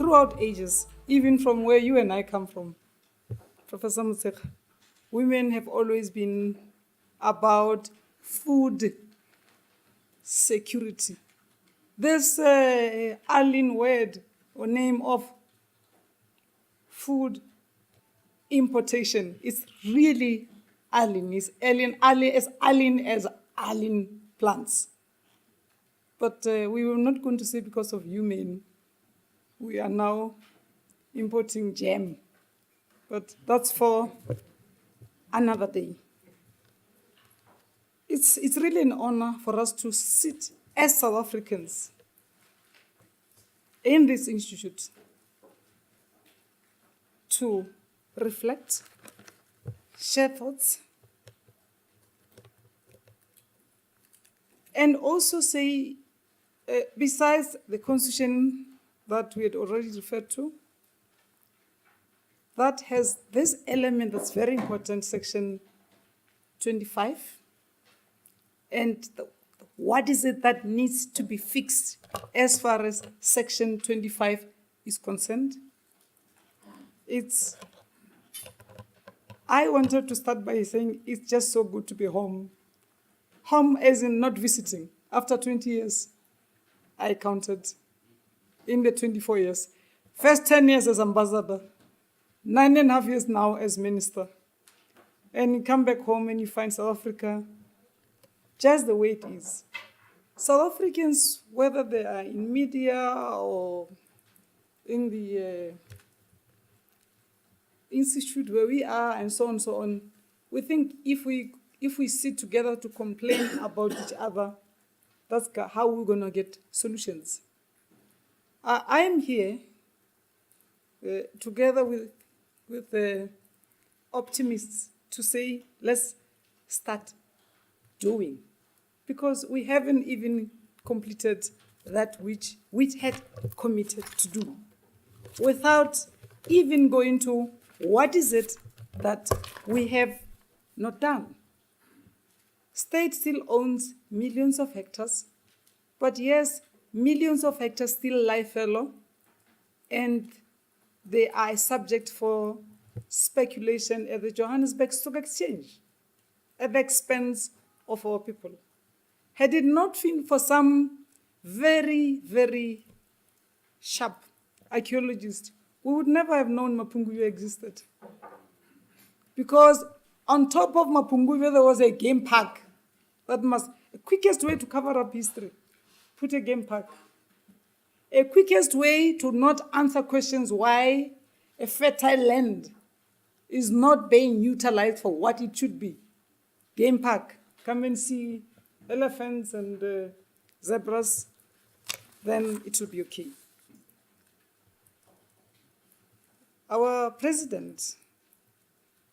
throughout ages, even from where you and I come from, Professor Motsekga, women have always been about food security. This alien word or name of food importation is really alien. It's alien as alien plants. But we were not going to say because of you men, we are now importing jam. But that's for another day. It's really an honor for us to sit as South Africans in this institute to reflect, share thoughts, and also say, besides the constitution that we had already referred to, that has this element that's very important, Section 25, and what is it that needs to be fixed as far as Section 25 is concerned? I wanted to start by saying it's just so good to be home. Home as in not visiting. After 20 years, I counted in the 24 years. First 10 years as ambassador, 9.5 years now as minister. And you come back home and you find South Africa just the way it is. South Africans, whether they are in media or in the institute where we are and so on, we think if we sit together to complain about each other, that's how we're going to get solutions. I am here together with the optimists to say, let's start doing. Because we haven't even completed that which we had committed to do. Without even going to what is it that we have not done. State still owns millions of hectares, but yes, millions of hectares still lie fallow, and they are subject for speculation at the Johannesburg Stock Exchange at the expense of our people. Had it not been for some very, very sharp archaeologists, we would never have known Mapunguyo existed. Because on top of Mapunguyo, there was a game park. That must, the quickest way to cover up history, put a game park. A quickest way to not answer questions why a fertile land is not being utilized for what it should be. Game park, come and see elephants and zebras, then it will be okay. Our president,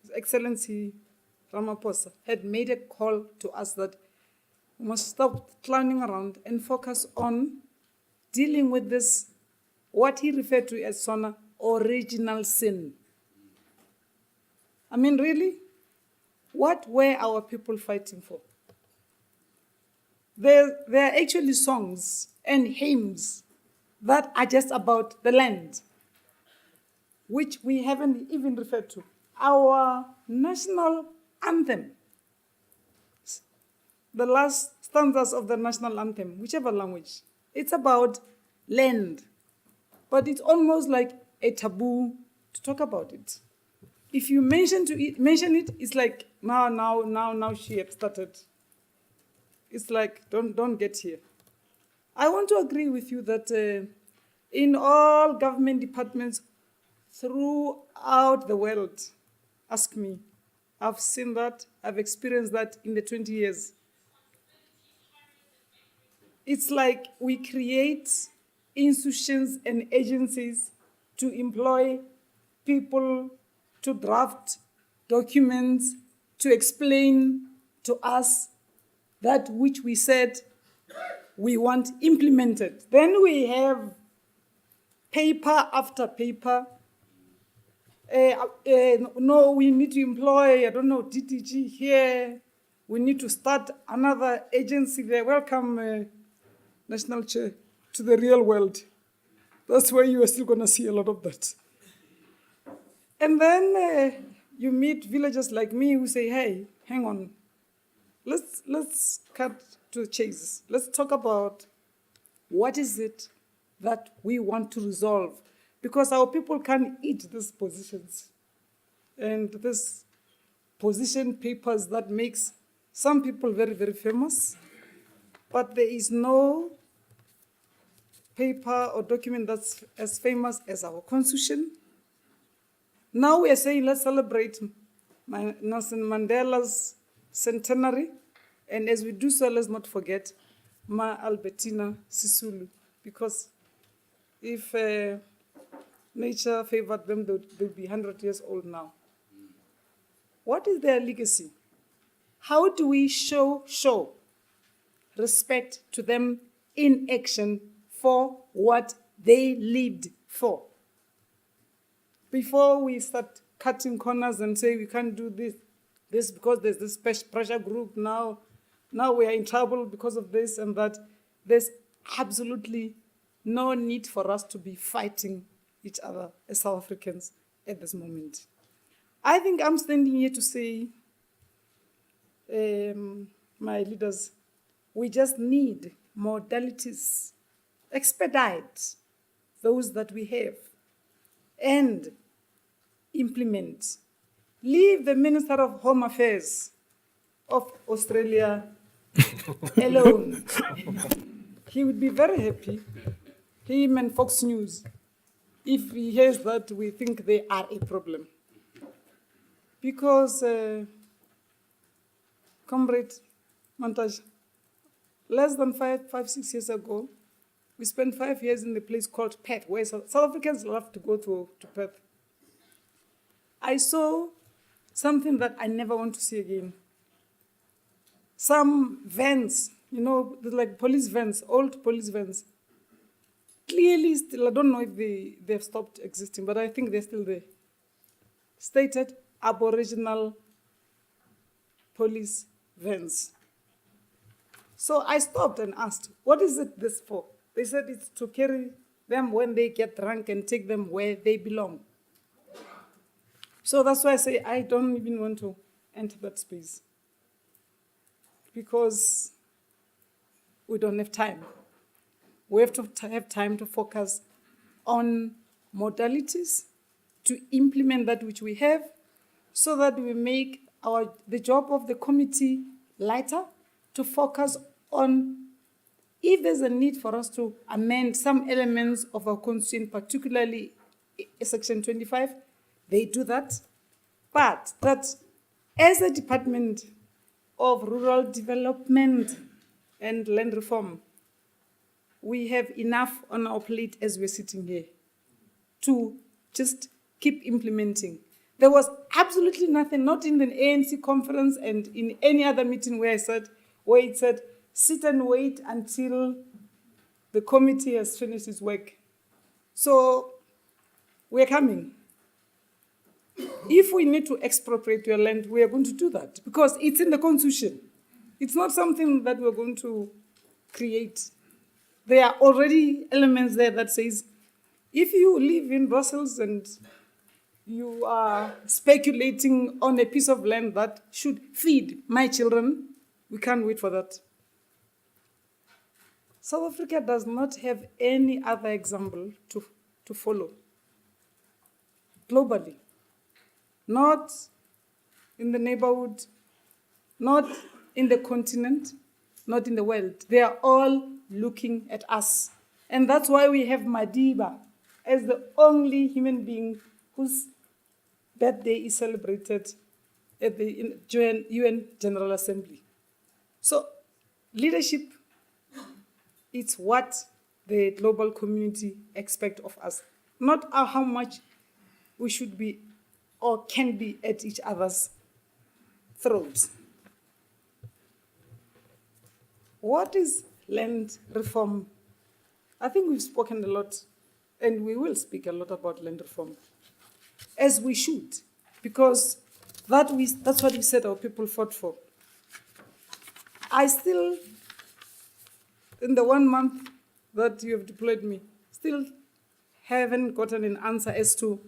His Excellency Ramaphosa, had made a call to us that we must stop clowning around and focus on dealing with this, what he referred to as SONA, original sin. I mean, really? What were our people fighting for? There are actually songs and hymns that are just about the land, which we haven't even referred to. Our national anthem, the last stanzas of the national anthem, whichever language, it's about land. But it's almost like a taboo to talk about it. If you mention it, it's like, now she had started. It's like, don't get here. I want to agree with you that in all government departments throughout the world, ask me, I've seen that, I've experienced that in the 20 years. It's like we create institutions and agencies to employ people to draft documents, to explain to us that which we said we want implemented. Then we have paper after paper. No, we need to employ, DTG here. We need to start another agency there. Welcome, National Chair, to the real world. That's why you are still going to see a lot of that. And then you meet villagers like me who say, hey, hang on, let's cut to the chase. Let's talk about what is it that we want to resolve, because our people can't eat these positions and these position papers that makes some people very, very famous, but there is no paper or document that's as famous as our constitution. Now we are saying let's celebrate Nelson Mandela's centenary, and as we do so, let's not forget Ma Albertina Sisulu, because if nature favored them, they'll be 100 years old now. What is their legacy? How do we show respect to them in action for what they lived for? Before we start cutting corners and say we can't do this because there's this pressure group now we are in trouble because of this and that, there's absolutely no need for us to be fighting each other as South Africans at this moment. I think I'm standing here to say, my leaders, we just need modalities, expedite those that we have, and implement. Leave the Minister of Home Affairs of Australia alone. He would be very happy, him and Fox News, if he hears that we think they are a problem. Because, Comrade Montage, less than 6 years ago, we spent 5 years in a place called Perth, where South Africans love to go to Perth. I saw something that I never want to see again. Some vans, like police vans, old police vans. Clearly still, I don't know if they've stopped existing, but I think they're still there. Stated Aboriginal police vans. So I stopped and asked, what is this for? They said it's to carry them when they get drunk and take them where they belong. So that's why I say I don't even want to enter that space, because we don't have time. We have to have time to focus on modalities to implement that which we have, so that we make the job of the committee lighter, to focus on if there's a need for us to amend some elements of our constitution, particularly Section 25, they do that. But that as a Department of Rural Development and Land Reform, we have enough on our plate as we're sitting here to just keep implementing. There was absolutely nothing, not in the ANC conference and in any other meeting where it said, sit and wait until the committee has finished its work. So we're coming. If we need to expropriate your land, we are going to do that, because it's in the Constitution. It's not something that we're going to create. There are already elements there that says, if you live in Brussels and you are speculating on a piece of land that should feed my children, we can't wait for that. South Africa does not have any other example to follow globally. Not in the neighborhood, not in the continent, not in the world. They are all looking at us. And that's why we have Madiba as the only human being whose birthday is celebrated at the UN General Assembly. So leadership, it's what the global community expects of us, not how much we should be or can be at each other's throats. What is land reform? I think we've spoken a lot, and we will speak a lot about land reform, as we should, because that's what we said our people fought for. I still, in the 1 month that you have deployed me, still haven't gotten an answer as to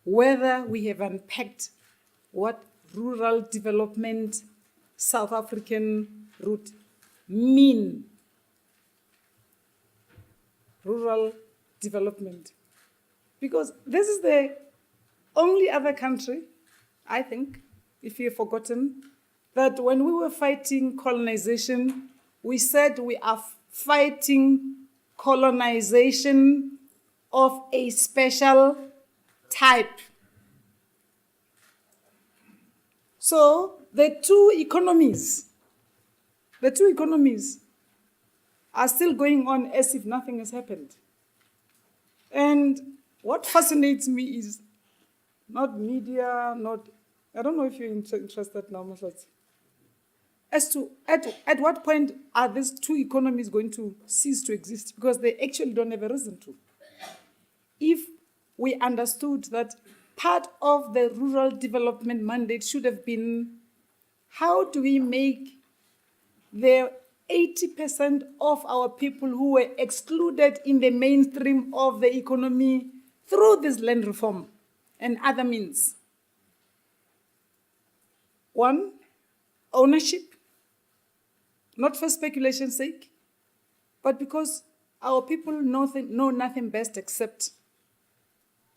whether we have unpacked what rural development South African route mean. Rural development. Because this is the only other country, I think, if you've forgotten, that when we were fighting colonization, we said we are fighting colonization of a special type. So the two economies are still going on as if nothing has happened. And what fascinates me is not media, I don't know if you're interested now, Mashlati, as to at what point are these two economies going to cease to exist? Because they actually don't have a reason to. If we understood that part of the rural development mandate should have been, how do we make the 80% of our people who were excluded in the mainstream of the economy through this land reform and other means? One, ownership, not for speculation's sake, but because our people know nothing best except,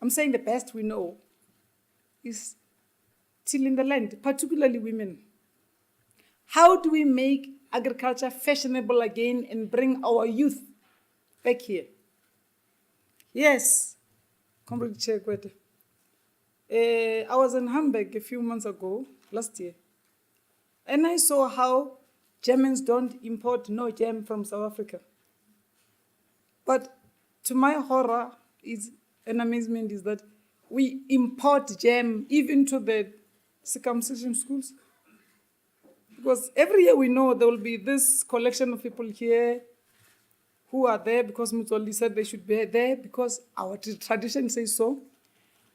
I'm saying the best we know is tilling the land, particularly women. How do we make agriculture fashionable again and bring our youth back here? Yes, Comrade Chairkwete. I was in Hamburg a few months ago, last year, and I saw how Germans don't import no jam from South Africa. But to my horror is an amazement is that we import jam even to the circumcision schools. Because every year we know there will be this collection of people here who are there because Mutsoli said they should be there because our tradition says so.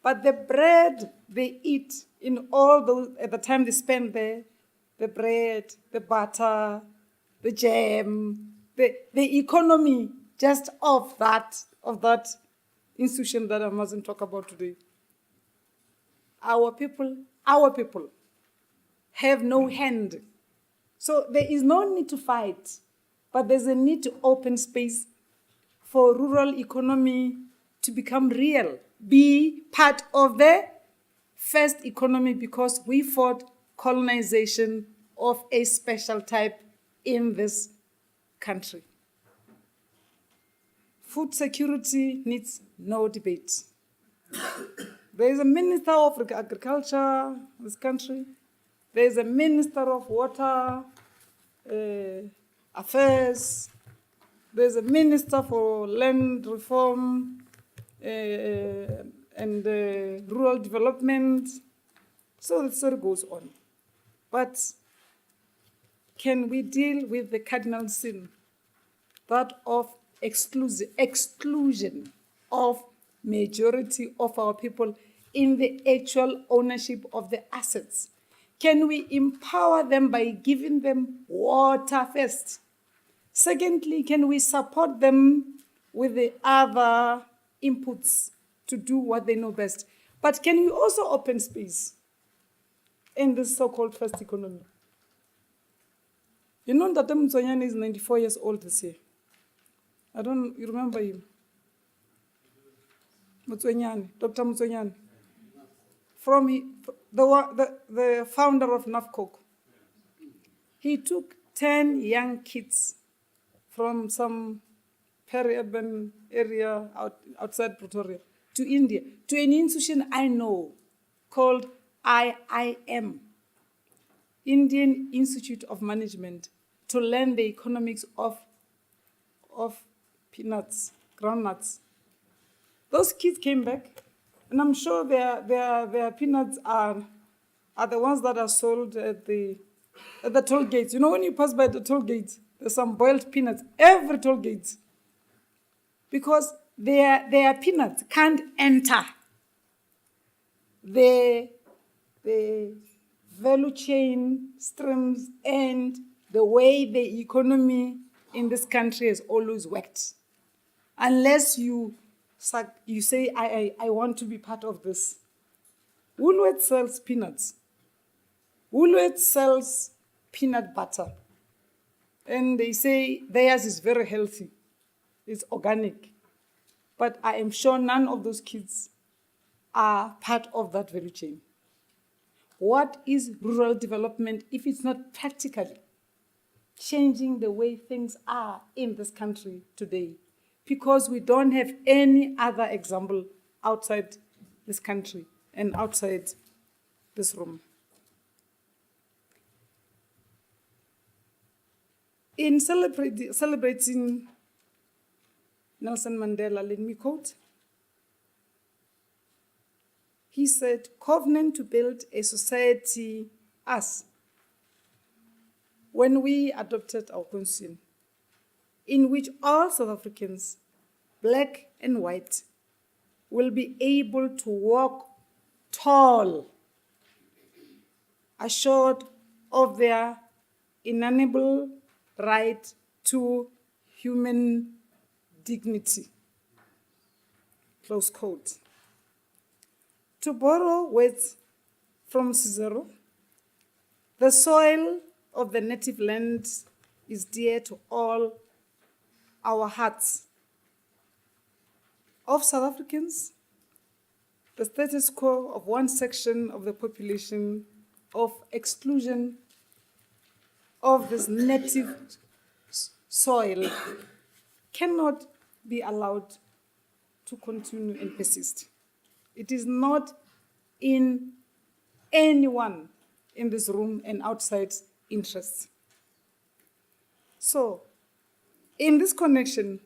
But the bread they eat in all those, at the time they spend there, the bread, the butter, the jam, the economy just of that institution that I mustn't talk about today. Our people have no hand. So there is no need to fight, but there's a need to open space for rural economy to become real, be part of the first economy because we fought colonization of a special type in this country. Food security needs no debate. There is a Minister of Agriculture in this country. There is a Minister of Water Affairs. There is a Minister for Land Reform and Rural Development. So the story goes on. But can we deal with the cardinal sin, that of exclusion of majority of our people in the actual ownership of the assets? Can we empower them by giving them water first? Secondly, can we support them with the other inputs to do what they know best? But can we also open space in this so-called first economy? You know that Mtsonyane is 94 years old this year. You remember him? Mtsonyane, Dr. Mtsonyane. The founder of NAFCOC. He took 10 young kids from some peri-urban area outside Pretoria to India, to an institution I know called IIM, Indian Institute of Management, to learn the economics of peanuts, groundnuts. Those kids came back, and I'm sure their peanuts are the ones that are sold at the toll gates. You know, when you pass by the toll gates, there's some boiled peanuts every toll gate. Because their peanuts can't enter the value chain streams and the way the economy in this country has always worked. Unless you you say, I want to be part of this. Woolworths sells peanuts. Woolworths sells peanut butter. And they say theirs is very healthy. It's organic. But I am sure none of those kids are part of that value chain. What is rural development if it's not practically changing the way things are in this country today? Because we don't have any other example outside this country and outside this room. In celebrating Nelson Mandela, let me quote. He said, "Covenant to build a society, us, when we adopted our constitution, in which all South Africans, black and white, will be able to walk tall, assured of their inalienable right to human dignity." Close quote. To borrow words from Cicero, the soil of the native land is dear to all our hearts. Of South Africans, the status quo of one section of the population of exclusion of this native soil cannot be allowed to continue and persist. It is not in anyone in this room and outside interests. So, in this connection,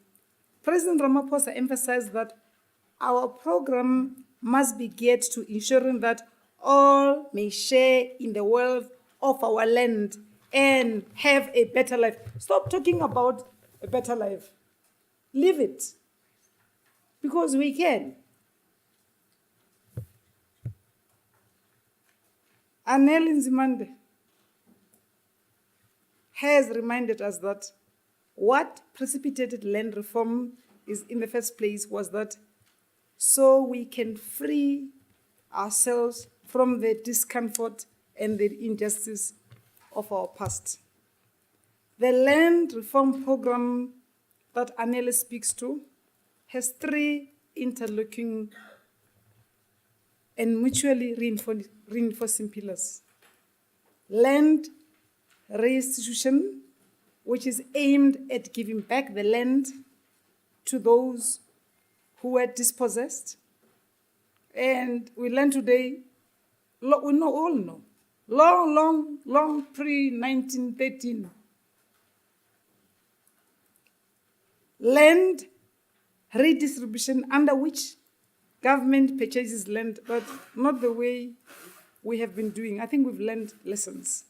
President Ramaphosa emphasized that our program must be geared to ensuring that all may share in the wealth of our land and have a better life. Stop talking about a better life. Live it. Because we can. Anel Nzimande has reminded us that what precipitated land reform is in the first place was that so we can free ourselves from the discomfort and the injustice of our past. The land reform program that Anele speaks to has three interlocking and mutually reinforcing pillars. Land restitution, which is aimed at giving back the land to those who were dispossessed. And we learn today, we all know, long pre-1913, land redistribution under which government purchases land, but not the way we have been doing. I think we've learned lessons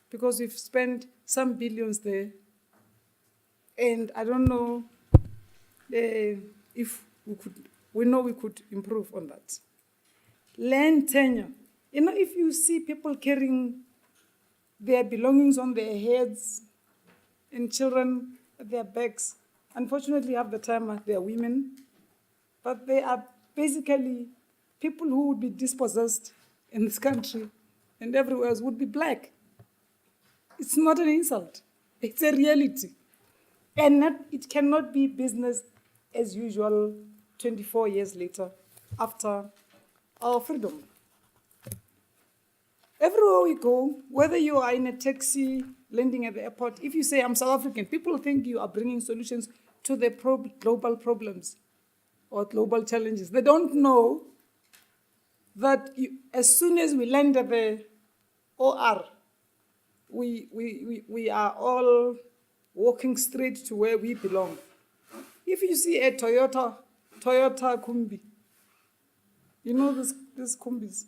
because we've spent some billions there, and I don't know if we know we could improve on that. Land tenure. You know, if you see people carrying their belongings on their heads and children at their backs, unfortunately, half the time they are women, but they are basically people who would be dispossessed in this country and everywhere else would be black. It's not an insult. It's a reality. And it cannot be business as usual 24 years later after our freedom. Everywhere we go, whether you are in a taxi, landing at the airport, if you say, I'm South African, people think you are bringing solutions to the global problems or global challenges. They don't know that as soon as we land at the OR, we are all walking straight to where we belong. If you see a Toyota Kumbi, you know these Kumbis,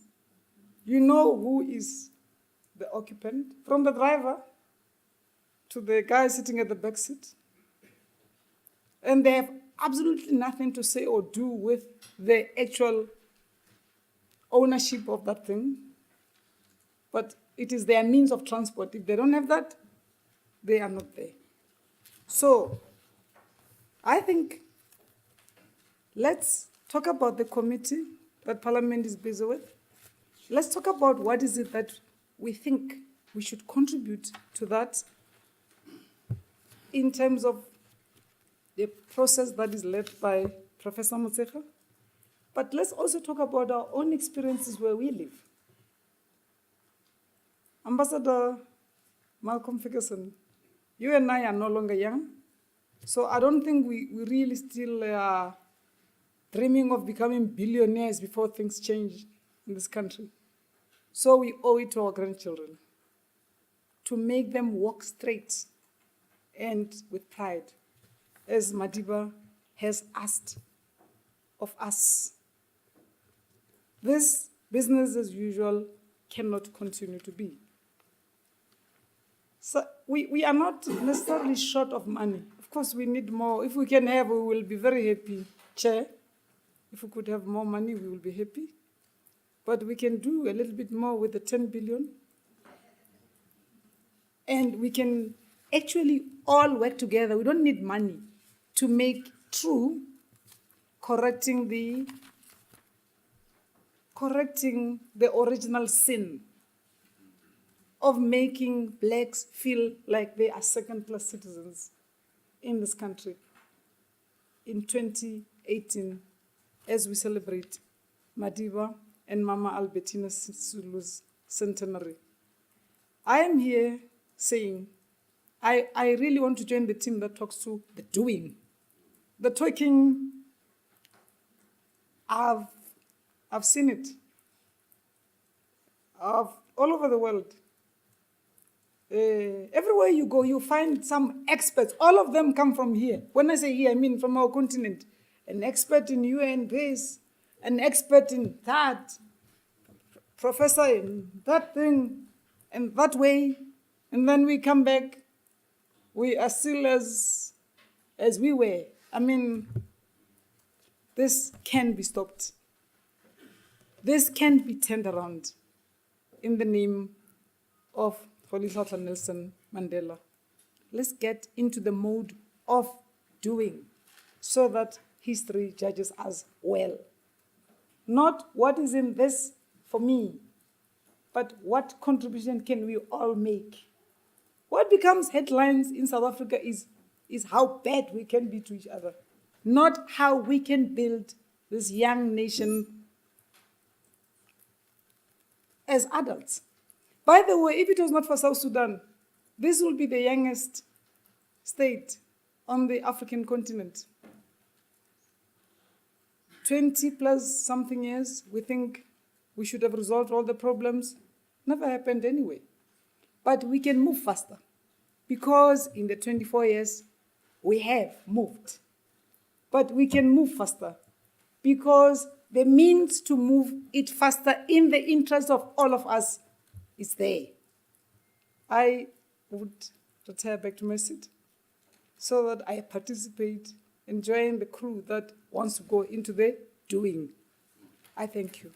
you know who is the occupant, from the driver to the guy sitting at the back seat. And they have absolutely nothing to say or do with the actual ownership of that thing. But it is their means of transport. If they don't have that, they are not there. So I think let's talk about the committee that Parliament is busy with. Let's talk about what is it that we think we should contribute to that in terms of the process that is led by Professor Motshekga. But let's also talk about our own experiences where we live. Ambassador Malcolm Ferguson, you and I are no longer young, so I don't think we really still are dreaming of becoming billionaires before things change in this country. So we owe it to our grandchildren to make them walk straight and with pride, as Madiba has asked of us. This business as usual cannot continue to be. So we are not necessarily short of money. Of course, we need more. If we can have, we will be very happy, Chair. If we could have more money, we will be happy. But we can do a little bit more with the 10 billion. And we can actually all work together. We don't need money to make true correcting the original sin of making blacks feel like they are second-class citizens in this country. In 2018, as we celebrate Madiba and Mama Albertina Sisulu's centenary, I am here saying I really want to join the team that talks to the doing. The talking, I've seen it. All over the world. Everywhere you go, you find some experts. All of them come from here. When I say here, I mean from our continent. An expert in UN this, an expert in that, professor in that thing, and that way. And then we come back, we are still as we were. I mean, this can be stopped. This can be turned around in the name of Rolihlahla Nelson Mandela. Let's get into the mode of doing so that history judges us well. Not what is in this for me, but what contribution can we all make? What becomes headlines in South Africa is how bad we can be to each other, not how we can build this young nation as adults. By the way, if it was not for South Sudan, this will be the youngest state on the African continent. 20 plus something years, we think we should have resolved all the problems. Never happened anyway. But we can move faster because in the 24 years, we have moved. But we can move faster because the means to move it faster in the interest of all of us is there. I would retire back to my seat so that I participate and join the crew that wants to go into the doing. I thank you.